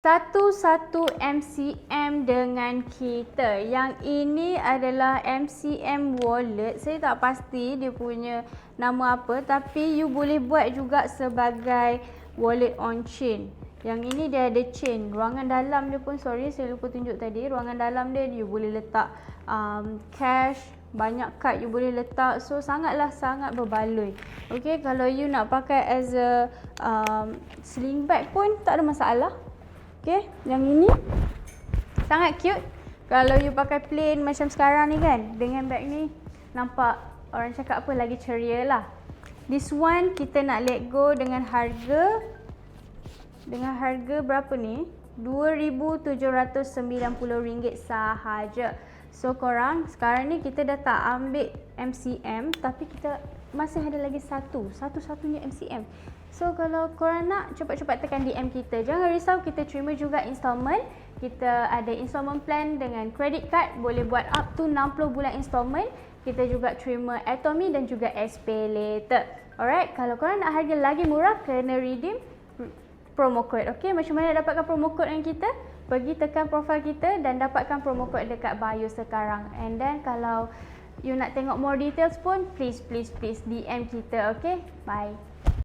Satu-satu MCM dengan kita. Yang ini adalah MCM wallet. Saya tak pasti dia punya nama apa, tapi you boleh buat juga sebagai wallet on chain. Yang ini dia ada chain. Ruangan dalam dia pun, sorry saya lupa tunjuk tadi. Ruangan dalam dia you boleh letak cash, banyak kad you boleh letak. So sangat berbaloi. Okay, kalau you nak pakai as a sling bag pun tak ada masalah. Okay, yang ini sangat cute. Kalau you pakai plain macam sekarang ni kan, dengan bag ni nampak orang cakap apa, lagi ceria lah. This one kita nak let go dengan harga berapa ni? RM2,790 sahaja. So korang, sekarang ni kita dah tak ambil MCM, tapi kita masih ada lagi satu-satunya MCM. So kalau korang nak, cepat-cepat tekan DM kita. Jangan risau, kita terima juga installment. Kita ada installment plan dengan credit card, boleh buat up to 60 bulan installment. Kita juga terima Atomy dan juga SPayLater. Alright, kalau korang nak harga lagi murah, kena redeem promo code. Okay, macam mana dapatkan promo code dengan kita? Pergi tekan profil kita dan dapatkan promo code dekat bio sekarang. And then kalau you nak tengok more details pun, please DM kita. Okay, bye.